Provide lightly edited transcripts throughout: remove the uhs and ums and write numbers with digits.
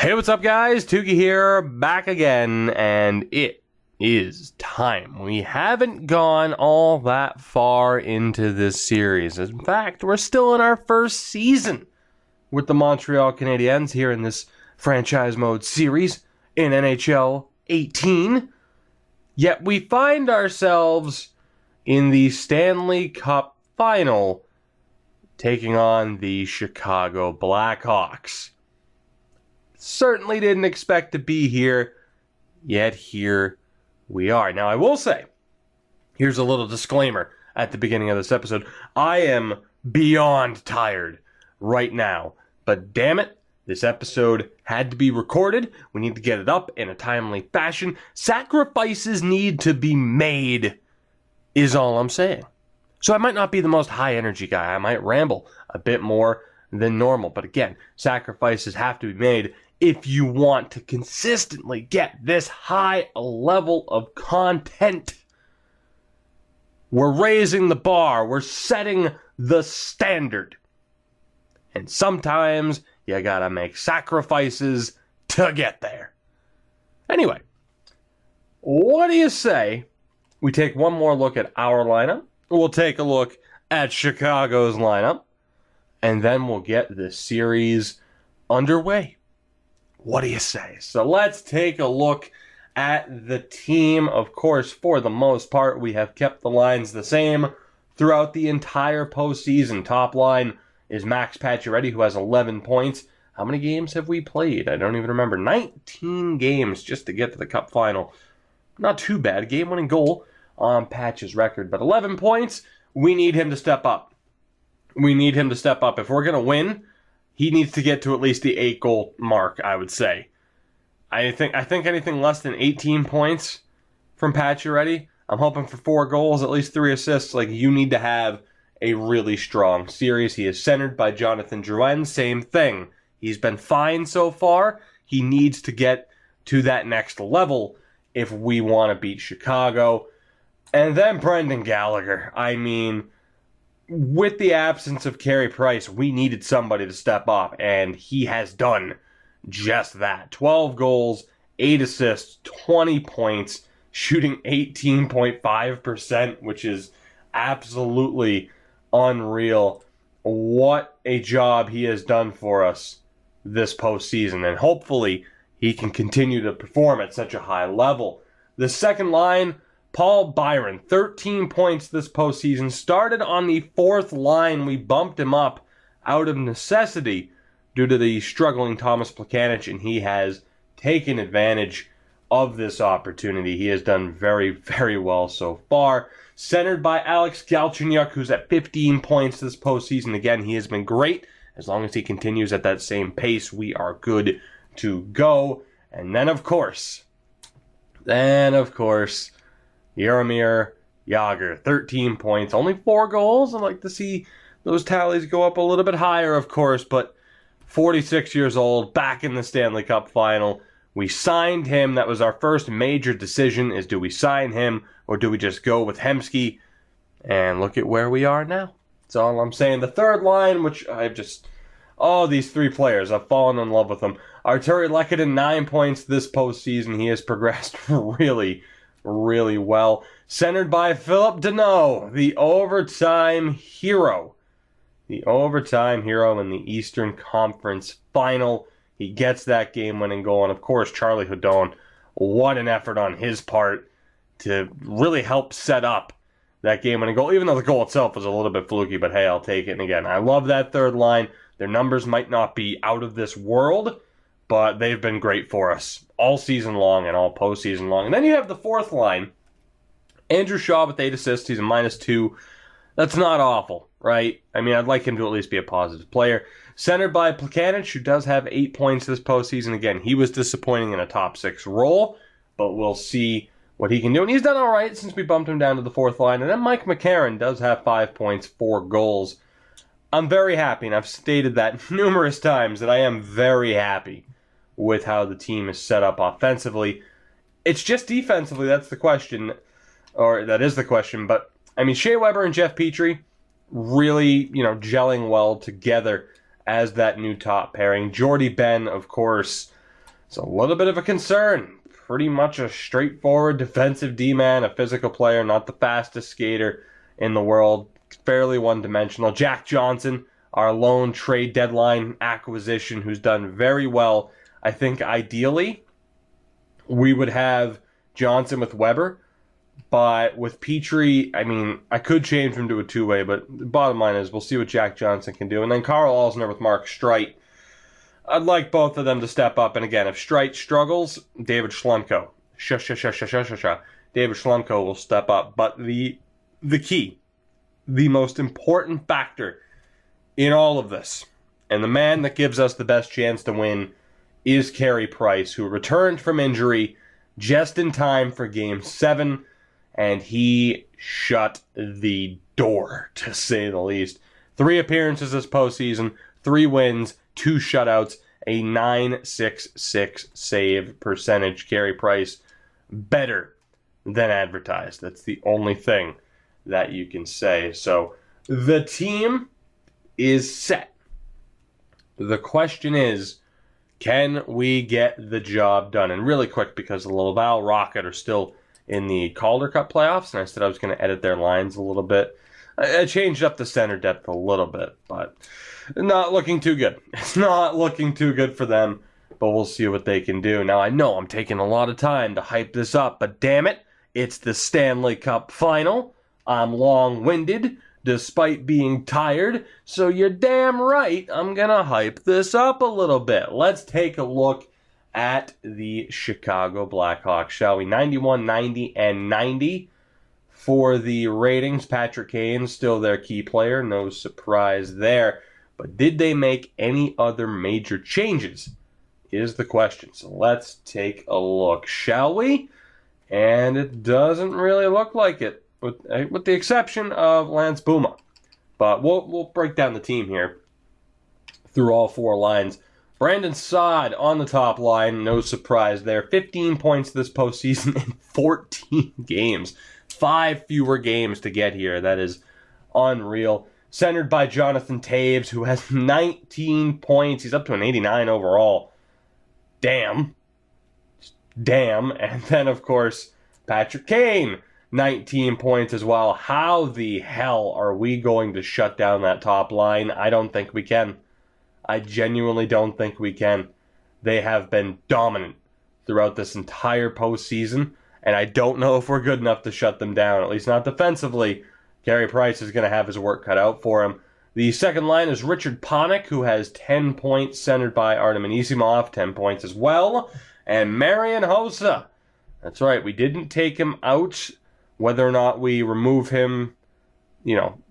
Hey, what's up, guys? Tuki here, back again, and it is time. We haven't gone all that far into this series. In fact, we're still in our first season with the Montreal Canadiens here in this franchise mode series in NHL 18. Yet we find ourselves in the Stanley Cup Final, taking on the Chicago Blackhawks. Certainly didn't expect to be here, yet here we are. Now, I will say, here's a little disclaimer at the beginning of this episode. I am beyond tired right now, but damn it, this episode had to be recorded. We need to get it up in a timely fashion. Sacrifices need to be made, is all I'm saying. So I might not be the most high energy guy. I might ramble a bit more than normal. But again, sacrifices have to be made if you want to consistently get this high a level of content. We're raising the bar. We're setting the standard. And sometimes you gotta make sacrifices to get there. Anyway, what do you say we take one more look at our lineup? We'll take a look at Chicago's lineup, and then we'll get this series underway. What do you say? So let's take a look at the team. Of course, for the most part, we have kept the lines the same throughout the entire postseason. Top line is Max Pacioretty, who has 11 points. How many games have we played? I don't even remember. 19 games just to get to the Cup Final. Not too bad. Game-winning goal on Patch's record. But 11 points, we need him to step up. We need him to step up. If we're going to win, he needs to get to at least the 8-goal mark, I would say. I think anything less than 18 points from Pacioretty, I'm hoping for 4 goals, at least 3 assists. Like, you need to have a really strong series. He is centered by Jonathan Drouin. Same thing. He's been fine so far. He needs to get to that next level if we want to beat Chicago. And then Brendan Gallagher. I mean, with the absence of Carey Price, we needed somebody to step up, and he has done just that. 12 goals, 8 assists, 20 points, shooting 18.5%, which is absolutely unreal. What a job he has done for us this postseason, and hopefully he can continue to perform at such a high level. The second line, Paul Byron, 13 points this postseason. Started on the 4th line. We bumped him up out of necessity due to the struggling Thomas Plekanec, and he has taken advantage of this opportunity. He has done very, very well so far. Centered by Alex Galchenyuk, who's at 15 points this postseason. Again, he has been great. As long as he continues at that same pace, we are good to go. And then, of course, Jaromir Jagr, 13 points, only 4 goals. I'd like to see those tallies go up a little bit higher, of course, but 46 years old, back in the Stanley Cup Final. We signed him. That was our first major decision, is do we sign him or do we just go with Hemsky? And look at where we are now. That's all I'm saying. The third line, which these 3 players, I've fallen in love with them. Arturi Lehkonen, 9 points this postseason. He has progressed really well. Centered by Philip Deneau, the overtime hero. The overtime hero in the Eastern Conference Final. He gets that game-winning goal. And, of course, Charlie Hudon, what an effort on his part to really help set up that game-winning goal. Even though the goal itself was a little bit fluky, but hey, I'll take it. And again, I love that third line. Their numbers might not be out of this world, but they've been great for us all season long and all postseason long. And then you have the fourth line. Andrew Shaw with 8 assists. He's a -2. That's not awful, right? I mean, I'd like him to at least be a positive player. Centered by Plekanec, who does have 8 points this postseason. Again, he was disappointing in a top 6 role, but we'll see what he can do. And he's done all right since we bumped him down to the 4th line. And then Mike McCarron does have 5 points, 4 goals. I'm very happy, and I've stated that numerous times, that I am very happy with how the team is set up offensively. It's just defensively, that's the question, or that is the question. But, I mean, Shea Weber and Jeff Petrie really, gelling well together as that new top pairing. Jordy Ben, of course, It's a little bit of a concern. Pretty much a straightforward defensive D-man, a physical player, not the fastest skater in the world. Fairly one-dimensional. Jack Johnson, our lone trade deadline acquisition, who's done very well. I think ideally we would have Johnson with Weber, but with Petrie, I mean, I could change him to a two-way, but the bottom line is we'll see what Jack Johnson can do. And then Carl Alsner with Mark Streit. I'd like both of them to step up. And again, if Streit struggles, David Schlemko. David Schlemko will step up. But the key, the most important factor in all of this, and the man that gives us the best chance to win, is Carey Price, who returned from injury just in time for Game 7, and he shut the door, to say the least. 3 appearances this postseason, 3 wins, 2 shutouts, a .966 save percentage. Carey Price, better than advertised. That's the only thing that you can say. So the team is set. The question is, can we get the job done? And really quick, because the Laval Rocket are still in the Calder Cup playoffs, and I said I was going to edit their lines a little bit. I changed up the center depth a little bit, but not looking too good. It's not looking too good for them, but we'll see what they can do. Now, I know I'm taking a lot of time to hype this up, but damn it, it's the Stanley Cup Final. I'm long-winded, despite being tired, so you're damn right I'm going to hype this up a little bit. Let's take a look at the Chicago Blackhawks, shall we? 91, 90, and 90 for the ratings. Patrick Kane still their key player, no surprise there. But did they make any other major changes is the question. So let's take a look, shall we? And it doesn't really look like it, with the exception of Lance Bouma. But we'll break down the team here through all 4 lines. Brandon Saad on the top line, no surprise there. 15 points this postseason in 14 games. 5 fewer games to get here. That is unreal. Centered by Jonathan Toews, who has 19 points. He's up to an 89 overall. Damn. And then, of course, Patrick Kane, 19 points as well. How the hell are we going to shut down that top line? I don't think we can. I genuinely don't think we can. They have been dominant throughout this entire postseason, and I don't know if we're good enough to shut them down, at least not defensively. Carey Price is going to have his work cut out for him. The second line is Richard Panik, who has 10 points, centered by Artem Anisimov, 10 points as well. And Marian Hossa. That's right, we didn't take him out. Whether or not we remove him,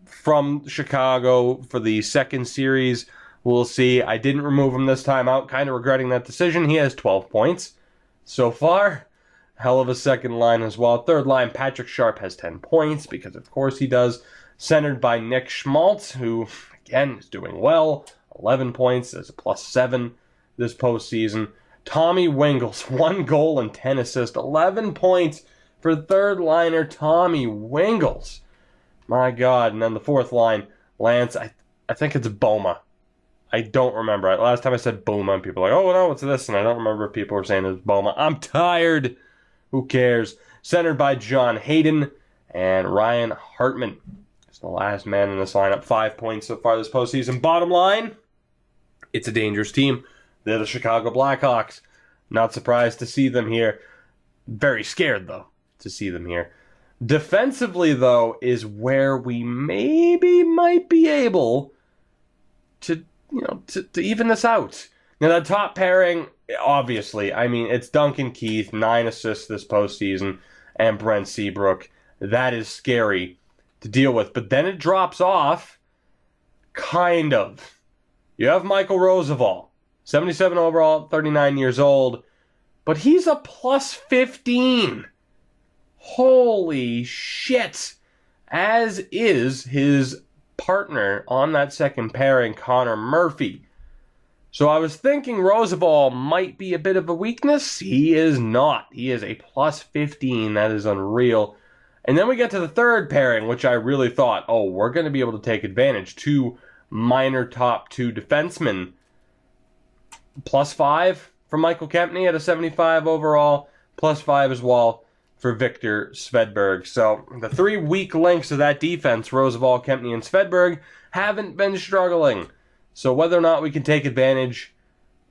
from Chicago for the second series, we'll see. I didn't remove him this time out. Kind of regretting that decision. He has 12 points so far. Hell of a second line as well. Third line, Patrick Sharp has 10 points, because of course he does. Centered by Nick Schmaltz, who, again, is doing well. 11 points as a +7 this postseason. Tommy Wingels, 1 goal and 10 assists. 11 points for third liner Tommy Wingels. My God. And then the fourth line, Lance, I think it's Bouma. I don't remember. Last time I said Bouma, and people are like, oh, no, what's this? And I don't remember if people were saying it's Bouma. I'm tired. Who cares? Centered by John Hayden and Ryan Hartman. It's the last man in this lineup. 5 points so far this postseason. Bottom line, it's a dangerous team. They're the Chicago Blackhawks. Not surprised to see them here. Very scared, though, to see them here. Defensively, though, is where we maybe might be able to even this out. Now, that top pairing, obviously, I mean, it's Duncan Keith, 9 assists this postseason, and Brent Seabrook. That is scary to deal with. But then it drops off, kind of. You have Michael Roosevelt, 77 overall, 39 years old, but he's a +15. Holy shit. As is his partner on that second pairing, Connor Murphy. So I was thinking Roosevelt might be a bit of a weakness. He is not. He is a +15. That is unreal. And then we get to the third pairing, which I really thought, we're going to be able to take advantage. 2 minor top 2 defensemen. +5 for Michael Kempny at a 75 overall, +5 as well for Victor Svedberg. So the 3 weak links of that defense, Roosevelt, Kempny, and Svedberg, haven't been struggling. So whether or not we can take advantage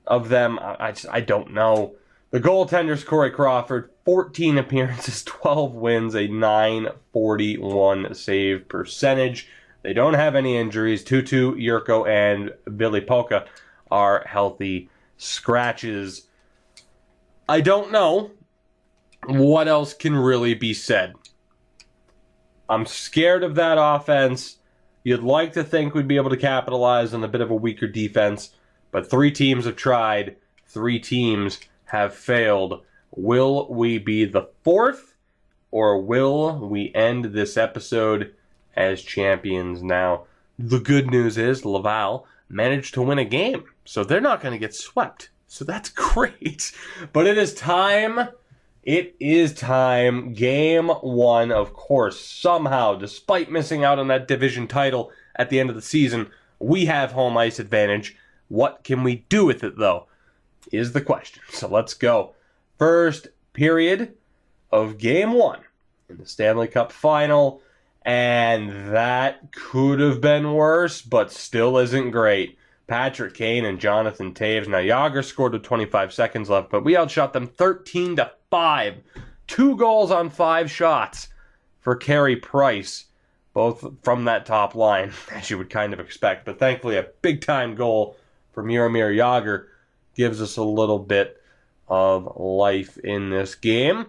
of them, I don't know. The goaltenders, Corey Crawford, 14 appearances, 12 wins, a .941 save percentage. They don't have any injuries. Tutu, Yurko, and Billy Polka are healthy scratches. I don't know what else can really be said. I'm scared of that offense. You'd like to think we'd be able to capitalize on a bit of a weaker defense, but 3 teams have tried. 3 teams have failed. Will we be the 4th, or will we end this episode as champions? Now, the good news is Laval managed to win a game, so they're not going to get swept. So that's great. But it is time. It is time. Game 1, of course, somehow, despite missing out on that division title at the end of the season, we have home ice advantage. What can we do with it, though, is the question. So let's go. First period of Game 1 in the Stanley Cup Final. And that could have been worse, but still isn't great. Patrick Kane and Jonathan Toews. Now, Jágr scored with 25 seconds left, but we outshot them 13-5. 2 goals on 5 shots for Carey Price, both from that top line, as you would kind of expect. But thankfully, a big-time goal from Jaromir Jágr gives us a little bit of life in this game.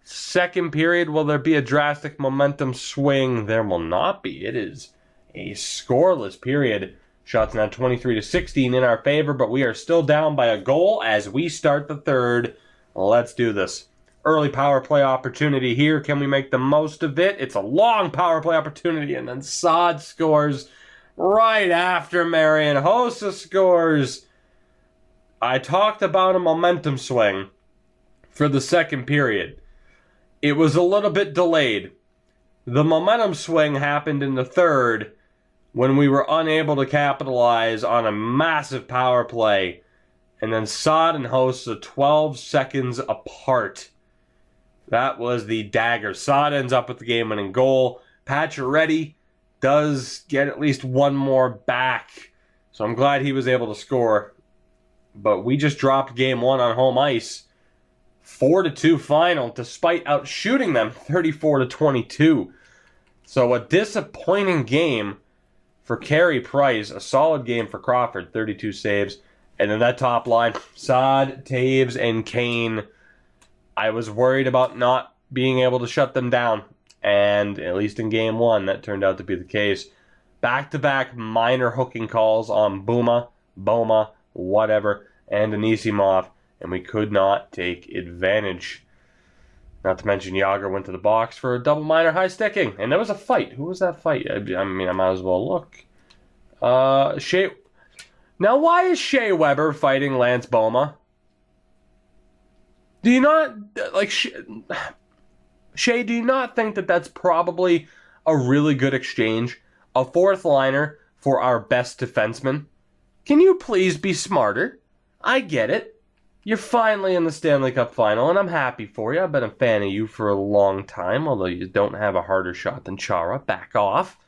Second period, will there be a drastic momentum swing? There will not be. It is a scoreless period. Shots now 23-16 in our favor, but we are still down by a goal as we start the third. Let's do this. Early power play opportunity here. Can we make the most of it? It's a long power play opportunity, and then Saad scores right after Marian Hossa scores. I talked about a momentum swing for the second period. It was a little bit delayed. The momentum swing happened in the third when we were unable to capitalize on a massive power play. And then Saad and Hossa 12 seconds apart. That was the dagger. Saad ends up with the game-winning goal. Pacioretty does get at least one more back. So I'm glad he was able to score. But we just dropped Game 1 on home ice. 4-2 final, despite outshooting them 34-22. So a disappointing game for Carey Price, a solid game for Crawford, 32 saves. And then that top line, Saad, Toews, and Kane. I was worried about not being able to shut them down. And at least in Game 1, that turned out to be the case. Back-to-back minor hooking calls on Boma, whatever, and Anisimov. And we could not take advantage. Not to mention Jágr went to the box for a double minor high sticking. And there was a fight. Who was that fight? I mean, I might as well look. Shea. Now, why is Shea Weber fighting Lance Boma? Do you not, like, Shea, do you not think that that's probably a really good exchange? A fourth liner for our best defenseman? Can you please be smarter? I get it. You're finally in the Stanley Cup Final, and I'm happy for you. I've been a fan of you for a long time, although you don't have a harder shot than Chara. Back off.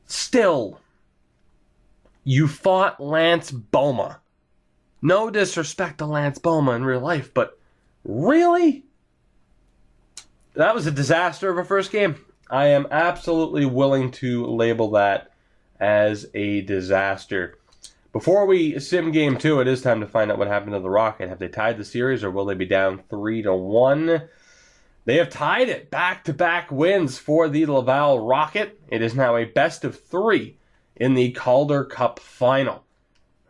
Still, you fought Lance Boma. No disrespect to Lance Boma in real life, but really? That was a disaster of a first game. I am absolutely willing to label that as a disaster. Before we sim Game 2, it is time to find out what happened to the Rocket. Have they tied the series, or will they be down 3-1? They have tied it. Back-to-back wins for the Laval Rocket. It is now a best-of-3 in the Calder Cup Final.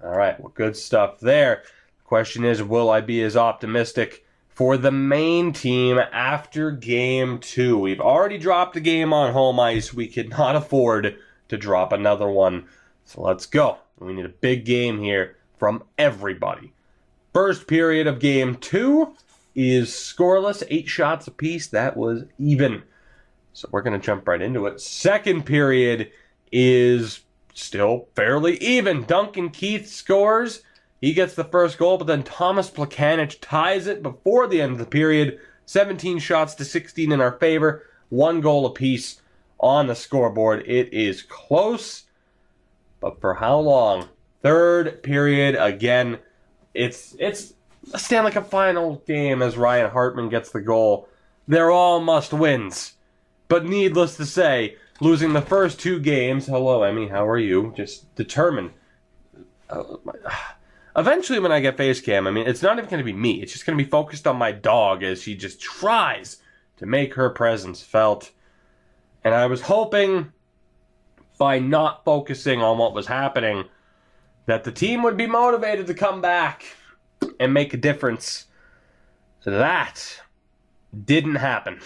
All right, well, good stuff there. The question is, will I be as optimistic for the main team after Game 2? We've already dropped a game on home ice. We cannot afford to drop another one. So let's go. We need a big game here from everybody. First period of Game 2 is scoreless. 8 shots apiece. That was even. So we're going to jump right into it. Second period is still fairly even. Duncan Keith scores. He gets the first goal, but then Thomas Plekanec ties it before the end of the period. 17 shots to 16 in our favor. 1 goal apiece on the scoreboard. It is close, but for how long? Third period, again, it's a Stanley Cup Final game as Ryan Hartman gets the goal. They're all must-wins. But needless to say, losing the first 2 games, hello, Emmy, how are you? Just determined. Eventually, when I get face cam, it's not even going to be me. It's just going to be focused on my dog as she just tries to make her presence felt. And I was hoping, by not focusing on what was happening, that the team would be motivated to come back and make a difference. That didn't happen.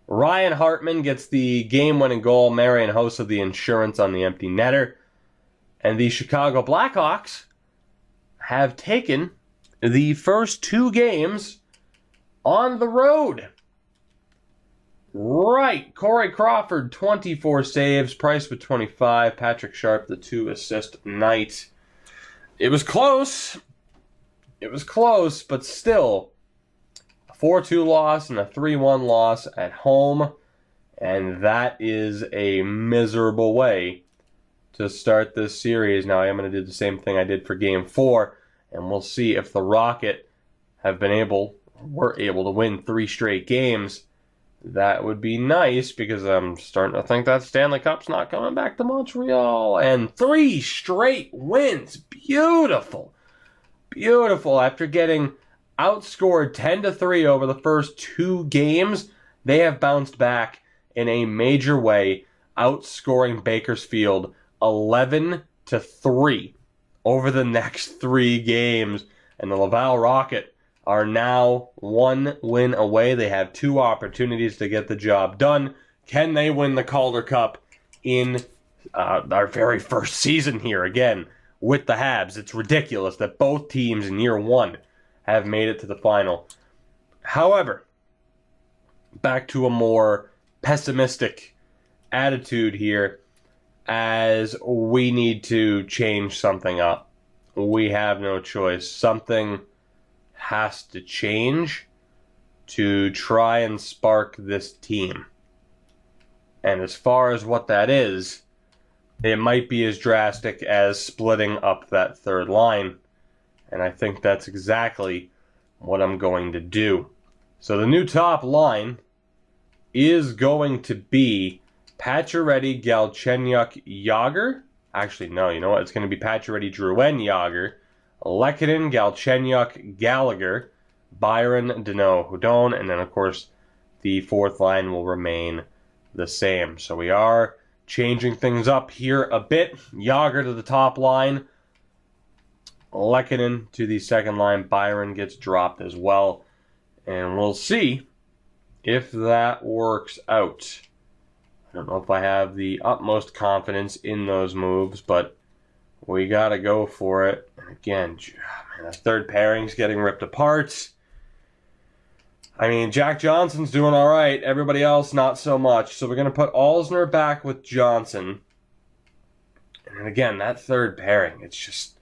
Ryan Hartman gets the game-winning goal. Marian Hossa the insurance on the empty netter. And the Chicago Blackhawks have taken the first 2 games on the road. Right. Corey Crawford, 24 saves. Price with 25. Patrick Sharp, the 2-assist night. It was close. But still, a 4-2 loss and a 3-1 loss at home. And that is a miserable way to start this series. Now, I am going to do the same thing I did for Game 4. And we'll see if the Rocket were able to win 3 straight games. That would be nice, because I'm starting to think that Stanley Cup's not coming back to Montreal. And 3 straight wins. Beautiful. Beautiful. After getting outscored 10-3 over the first 2 games, they have bounced back in a major way, outscoring Bakersfield 11-3 over the next 3 games. And the Laval Rocket are now 1 win away. They have 2 opportunities to get the job done. Can they win the Calder Cup in our very first season here again with the Habs? It's ridiculous that both teams in year 1 have made it to the final. However, back to a more pessimistic attitude here, as we need to change something up. We have no choice. Something has to change to try and spark this team. And as far as what that is, it might be as drastic as splitting up that third line. And I think that's exactly what I'm going to do. So the new top line is going to be Pacioretty, Galchenyuk, Yager. Actually, no, you know what? It's going to be Pacioretty, Drouin, Yager, Lehkonen, Galchenyuk, Gallagher, Byron, Deneau, Houdon, and then, of course, the fourth line will remain the same. So we are changing things up here a bit. Yager to the top line, Lehkonen to the second line. Byron gets dropped as well, and we'll see if that works out. I don't know if I have the utmost confidence in those moves, but we got to go for it. And again, man, that third pairing's getting ripped apart. I mean, Jack Johnson's doing all right. Everybody else, not so much. So we're going to put Alsner back with Johnson. And again, that third pairing, it's just,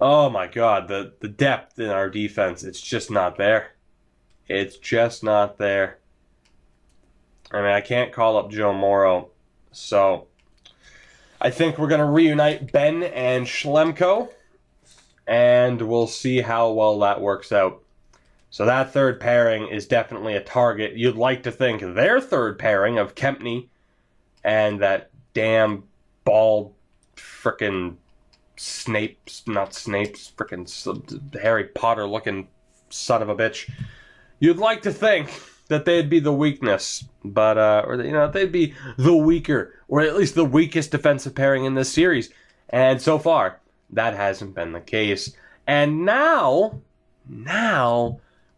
oh my God, the depth in our defense, it's just not there. It's just not there. I mean, I can't call up Joe Morrow, so I think we're going to reunite Ben and Schlemko, and we'll see how well that works out. So that third pairing is definitely a target. You'd like to think their third pairing of Kempney and that damn bald frickin' frickin' Harry Potter looking son of a bitch. You'd like to think that they'd be the weakness, but they'd be the weaker, or at least the weakest defensive pairing in this series. And so far, that hasn't been the case. And now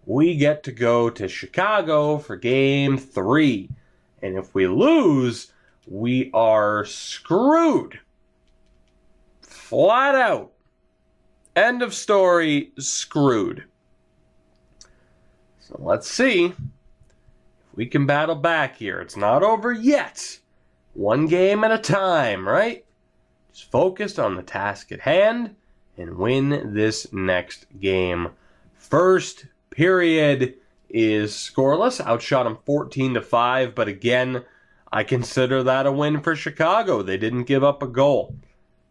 we get to go to Chicago for Game 3. And if we lose, we are screwed. Flat out. End of story, screwed. So let's see if we can battle back here. It's not over yet. One game at a time, right? Just focused on the task at hand and win this next game. First period is scoreless. Outshot them 14-5, but again, I consider that a win for Chicago. They didn't give up a goal.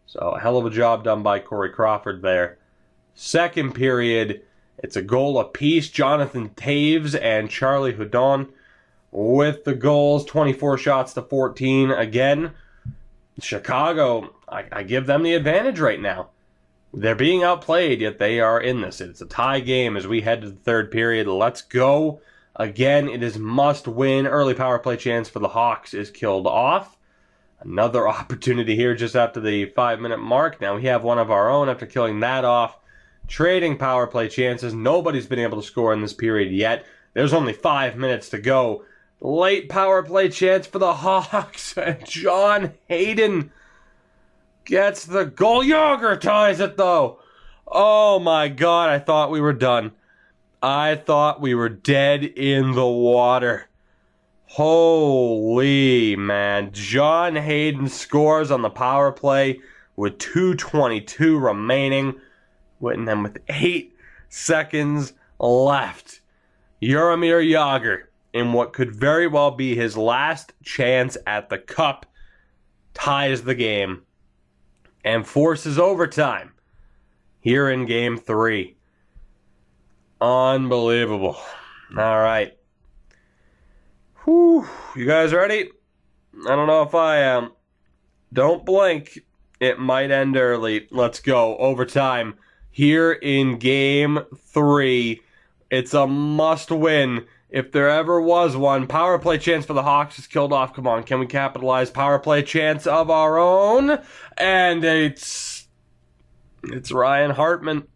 So a hell of a job done by Corey Crawford there. Second period, it's a goal apiece. Jonathan Taves and Charlie Hudon with the goals, 24 shots to 14. Again, Chicago, I give them the advantage right now. They're being outplayed, yet they are in this. It's a tie game as we head to the third period. Let's go. Again, it is must win. Early power play chance for the Hawks is killed off. Another opportunity here just after the 5-minute mark. Now we have one of our own after killing that off. Trading power play chances. Nobody's been able to score in this period yet. There's only 5 minutes to go. Late power play chance for the Hawks. John Hayden gets the goal. Yager ties it though. Oh my God, I thought we were done. I thought we were dead in the water. Holy man. John Hayden scores on the power play with 2:22 remaining. And then with 8 seconds left, Jaromir Jagr, in what could very well be his last chance at the cup, ties the game and forces overtime here in Game 3. Unbelievable. All right. Whew. You guys ready? I don't know if I am. Don't blink. It might end early. Let's go. Overtime here in Game 3. It's a must win. If there ever was one. Power play chance for the Hawks is killed off. Come on, can we capitalize? Power play chance of our own. And it's Ryan Hartman.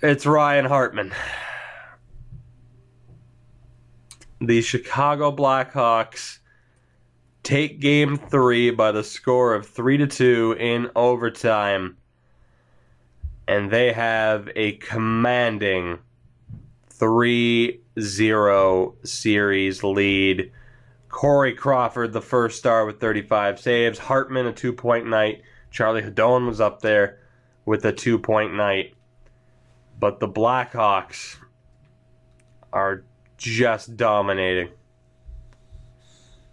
It's Ryan Hartman. The Chicago Blackhawks take Game 3 by the score of 3-2 in overtime. And they have a commanding 3-0 series lead. Corey Crawford, the first star with 35 saves. Hartman, a 2-point night. Charlie Hudon was up there with a 2-point night. But the Blackhawks are just dominating.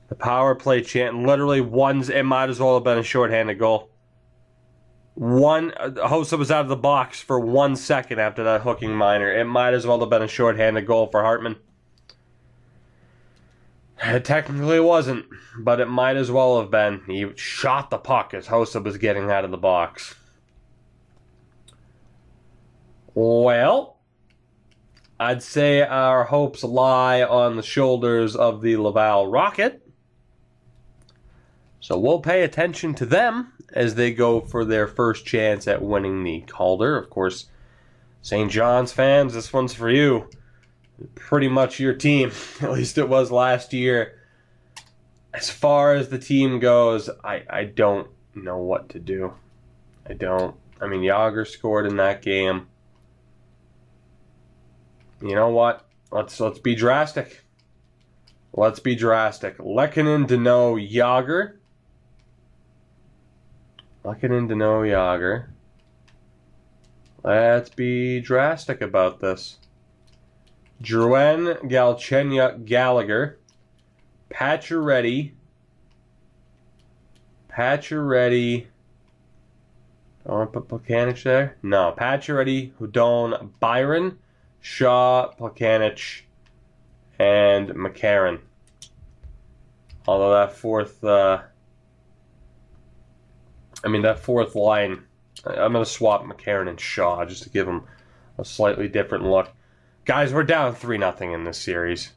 The power play chance, literally it might as well have been a shorthanded goal. Hossa was out of the box for 1 second after that hooking minor. It might as well have been a shorthanded goal for Hartman. It technically wasn't, but it might as well have been. He shot the puck as Hossa was getting out of the box. Well, I'd say our hopes lie on the shoulders of the Laval Rocket. So we'll pay attention to them as they go for their first chance at winning the Calder. Of course, St. John's fans, this one's for you. Pretty much your team. At least it was last year. As far as the team goes, I don't know what to do. I don't. I mean, Jagr scored in that game. You know what? Let's be drastic. Let's be drastic. Lehkonen, Danault, Jagr. Lehkonen, Danault, Jagr. Let's be drastic about this. Drouin, Galchenyuk, Gallagher. Pacioretty. Don't want to put Plekanec there? No. Pacioretty, Hudon, Byron, Shaw, Plekanec, and McCarron. Although that fourth line, I'm going to swap McCarron and Shaw just to give them a slightly different look. Guys, we're down 3-0 in this series.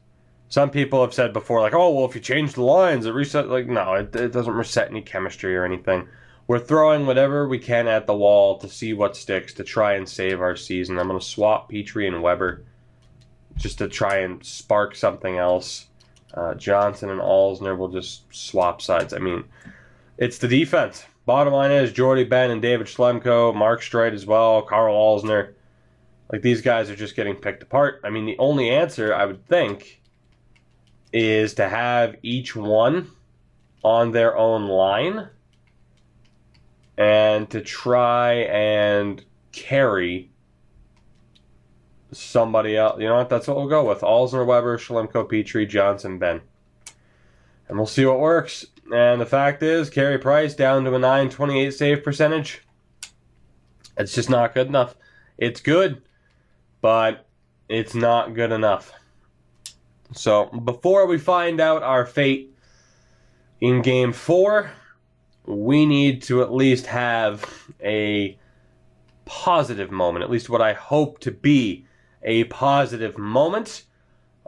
Some people have said before, like, oh, well, if you change the lines, it resets. Like, no, it doesn't reset any chemistry or anything. We're throwing whatever we can at the wall to see what sticks to try and save our season. I'm going to swap Petrie and Weber just to try and spark something else. Johnson and Alsner will just swap sides. I mean, it's the defense. Bottom line is Jordy Ben and David Schlemko, Mark Streit as well, Carl Alsner. Like, these guys are just getting picked apart. I mean, the only answer, I would think, is to have each one on their own line and to try and carry somebody else. You know what? That's what we'll go with. Alzner, Weber, Schlemko, Petrie, Johnson, Ben. And we'll see what works. And the fact is, Carey Price down to a .928 save percentage. It's just not good enough. It's good, but it's not good enough. So, before we find out our fate in Game 4, we need to at least have a positive moment, at least what I hope to be a positive moment.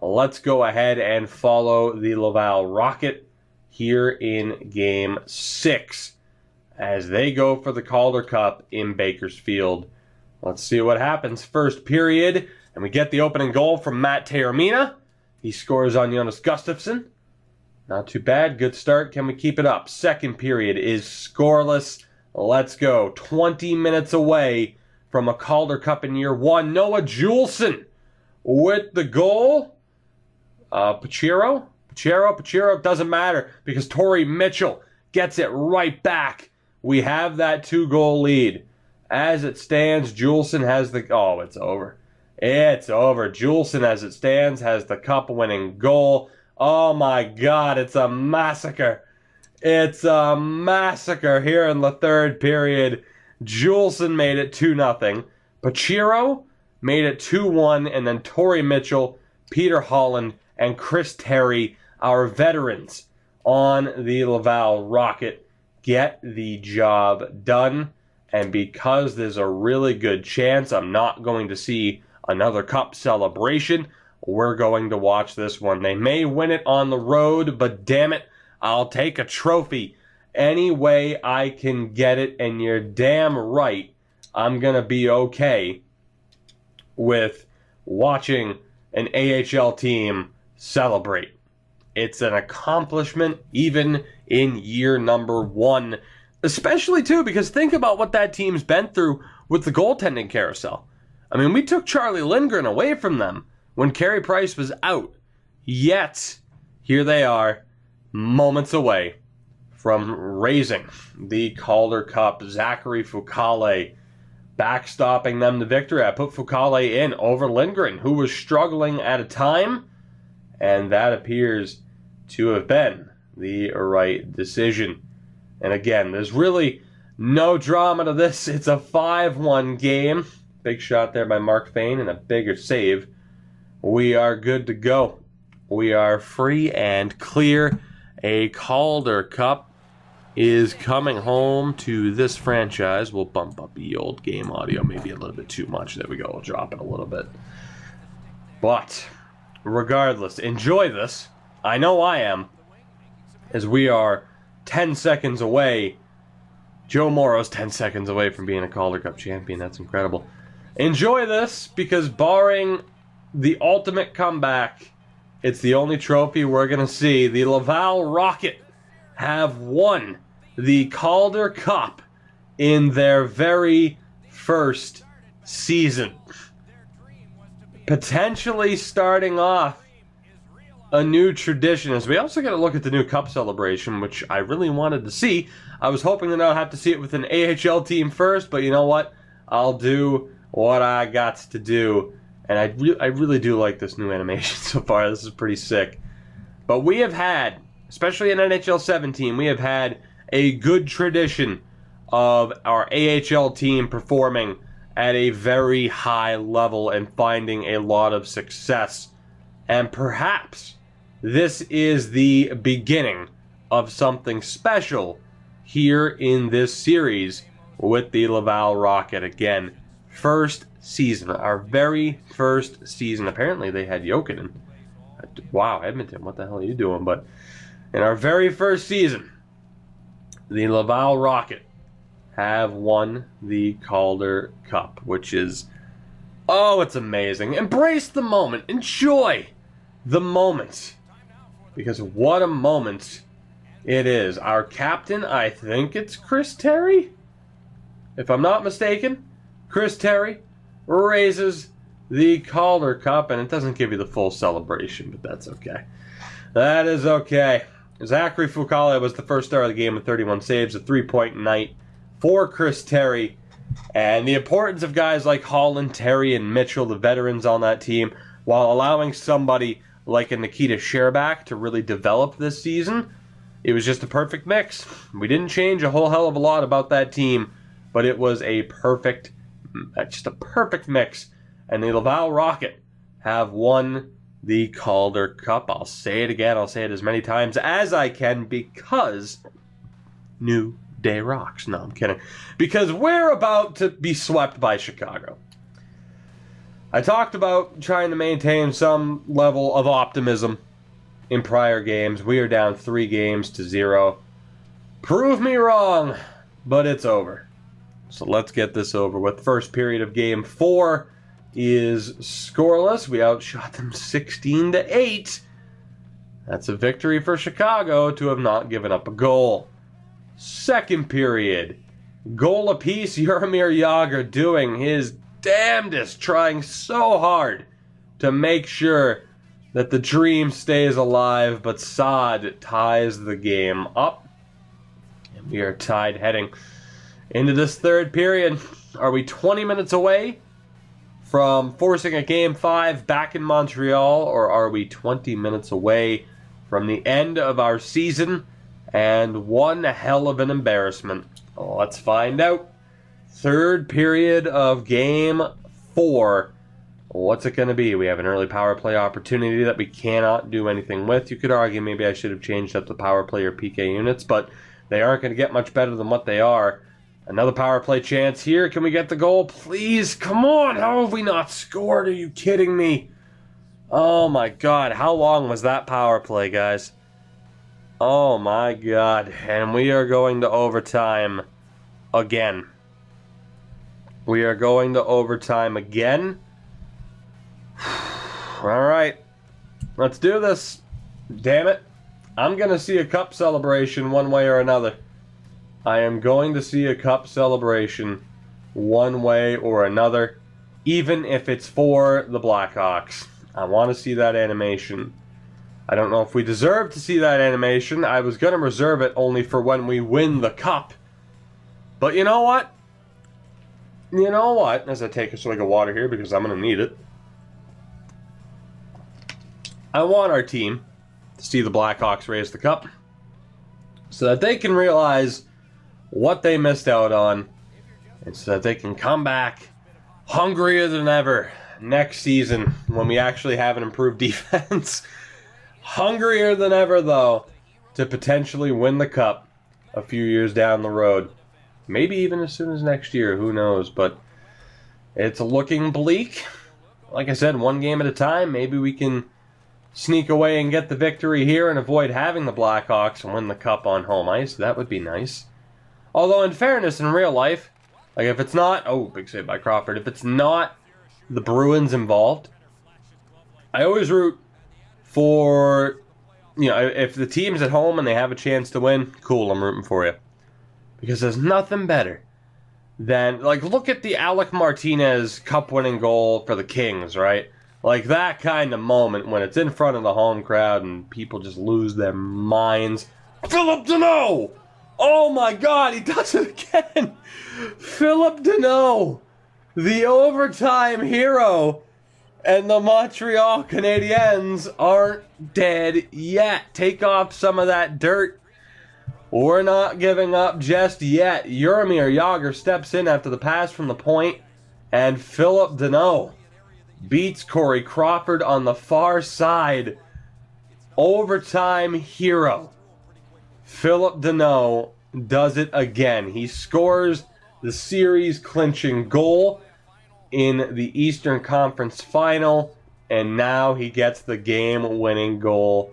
Let's go ahead and follow the Laval Rocket here in Game 6 as they go for the Calder Cup in Bakersfield. Let's see what happens. First period, and we get the opening goal from Matt Taormina. He scores on Jonas Gustafsson. Not too bad. Good start. Can we keep it up? Second period is scoreless. Let's go. 20 minutes away from a Calder Cup in year 1. Noah Juulsen with the goal. Pacero, doesn't matter because Torrey Mitchell gets it right back. We have that 2-goal lead. As it stands, Juulsen has the... Oh, it's over. It's over. Juulsen, as it stands, has the cup-winning goal. Oh, my God. It's a massacre. It's a massacre here in the third period. Juulsen made it 2-0. Pacero made it 2-1. And then Torrey Mitchell, Peter Holland, and Chris Terry, our veterans on the Laval Rocket, get the job done. And because there's a really good chance I'm not going to see another cup celebration, we're going to watch this one. They may win it on the road, but damn it, I'll take a trophy any way I can get it. And you're damn right, I'm going to be okay with watching an AHL team celebrate. It's an accomplishment even in year number 1. Especially, too, because think about what that team's been through with the goaltending carousel. I mean, we took Charlie Lindgren away from them when Carey Price was out. Yet, here they are, moments away from raising the Calder Cup. Zachary Fucale backstopping them to victory. I put Fucale in over Lindgren, who was struggling at a time, and that appears to have been the right decision. And again, there's really no drama to this. It's a 5-1 game. Big shot there by Mark Fane and a bigger save. We are good to go. We are free and clear. A Calder Cup is coming home to this franchise. We'll bump up the old game audio maybe a little bit too much. There we go. We'll drop it a little bit. But regardless, enjoy this. I know I am, as we are 10 seconds away. Joe Morrow's 10 seconds away from being a Calder Cup champion. That's incredible. Enjoy this, because barring the ultimate comeback, it's the only trophy we're going to see. The Laval Rocket have won the Calder Cup in their very first season. Potentially starting off a new tradition, as we also got to look at the new cup celebration, which I really wanted to see. I was hoping to not have to see it with an AHL team first, but you know what? I'll do what I got to do. And I really do like this new animation so far. This is pretty sick. But we have had, especially in NHL 17, we have had a good tradition of our AHL team performing at a very high level and finding a lot of success. And perhaps this is the beginning of something special here in this series with the Laval Rocket. Again, first season, our very first season. Apparently they had Jokinen. Wow, Edmonton, what the hell are you doing? But in our very first season, the Laval Rocket have won the Calder Cup, which is, oh, it's amazing. Embrace the moment. Enjoy the moment, because what a moment it is. Our captain, I think it's Chris Terry, if I'm not mistaken. Chris Terry raises the Calder Cup, and it doesn't give you the full celebration, but that's okay. That is okay. Zachary Fucale was the first star of the game with 31 saves, a 3-point night for Chris Terry. And the importance of guys like Holland, Terry, and Mitchell, the veterans on that team, while allowing somebody like a Nikita Sherbak to really develop this season, it was just a perfect mix. We didn't change a whole hell of a lot about that team, but it was just a perfect mix. And the Laval Rocket have won the Calder Cup. I'll say it again. I'll say it as many times as I can because New Day rocks. No, I'm kidding. Because we're about to be swept by Chicago. I talked about trying to maintain some level of optimism in prior games. We are down 3-0. Prove me wrong, but it's over. So let's get this over with. First period of Game 4 is scoreless. We outshot them 16-8. That's a victory for Chicago to have not given up a goal. Second period, goal apiece. Jaromir Jagr doing his damnedest, trying so hard to make sure that the dream stays alive, but Saad ties the game up. And we are tied heading into this third period. Are we 20 minutes away from forcing a Game 5 back in Montreal, or are we 20 minutes away from the end of our season and one hell of an embarrassment? Let's find out. Third period of Game 4. What's it going to be? We have an early power play opportunity that we cannot do anything with. You could argue maybe I should have changed up the power play or PK units, but they aren't going to get much better than what they are. Another power play chance here. Can we get the goal, please? Come on. How have we not scored? Are you kidding me? Oh, my God. How long was that power play, guys? Oh, my God. And we are going to overtime again. We are going to overtime again. All right. Let's do this. Damn it. I'm going to see a cup celebration one way or another. I am going to see a cup celebration one way or another, even if it's for the Blackhawks. I want to see that animation. I don't know if we deserve to see that animation. I was going to reserve it only for when we win the cup. But you know what? You know what? As I take a swig of water here because I'm going to need it. I want our team to see the Blackhawks raise the cup so that they can realize what they missed out on, and so that they can come back hungrier than ever next season when we actually have an improved defense. Hungrier than ever, though, to potentially win the cup a few years down the road. Maybe even as soon as next year, who knows, but it's looking bleak. Like I said, one game at a time. Maybe we can sneak away and get the victory here and avoid having the Blackhawks and win the cup on home ice. That would be nice. Although, in fairness, in real life, like if it's not... Oh, big save by Crawford. If it's not the Bruins involved, I always root for... You know, if the team's at home and they have a chance to win, cool, I'm rooting for you. Because there's nothing better than... Like, look at the Alec Martinez cup-winning goal for the Kings, right? Like, that kind of moment when it's in front of the home crowd and people just lose their minds. Philip Deneau! Oh my God, he does it again! Philip Deneau, the overtime hero, and the Montreal Canadiens aren't dead yet. Take off some of that dirt. We're not giving up just yet. Jaromir Jagr steps in after the pass from the point, and Philip Deneau beats Corey Crawford on the far side. Overtime hero. Philip Deneau does it again. He scores the series-clinching goal in the Eastern Conference Final, and now he gets the game-winning goal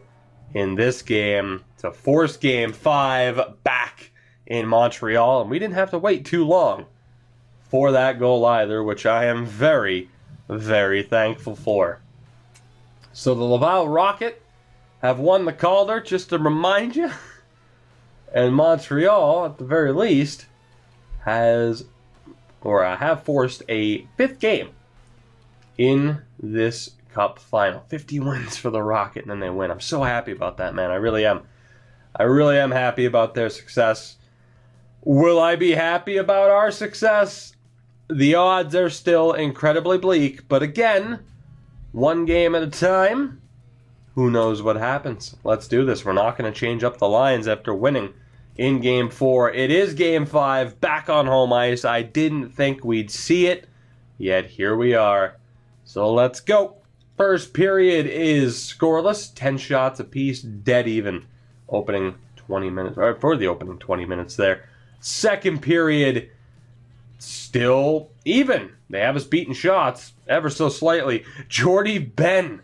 in this game to force Game 5 back in Montreal. And we didn't have to wait too long for that goal either, which I am very, very thankful for. So the Laval Rocket have won the Calder, just to remind you. And Montreal, at the very least, have forced a fifth game in this Cup Final. 50 wins for the Rocket, and then they win. I'm so happy about that, man. I really am. I really am happy about their success. Will I be happy about our success? The odds are still incredibly bleak, but again, one game at a time. Who knows what happens? Let's do this. We're not going to change up the lines after winning in Game 4. It is Game 5, back on home ice. I didn't think we'd see it, yet here we are. So let's go. First period is scoreless, 10 shots apiece, dead even. Opening 20 minutes, or for the opening 20 minutes there. Second period, still even. They have us beating shots ever so slightly. Jordy Ben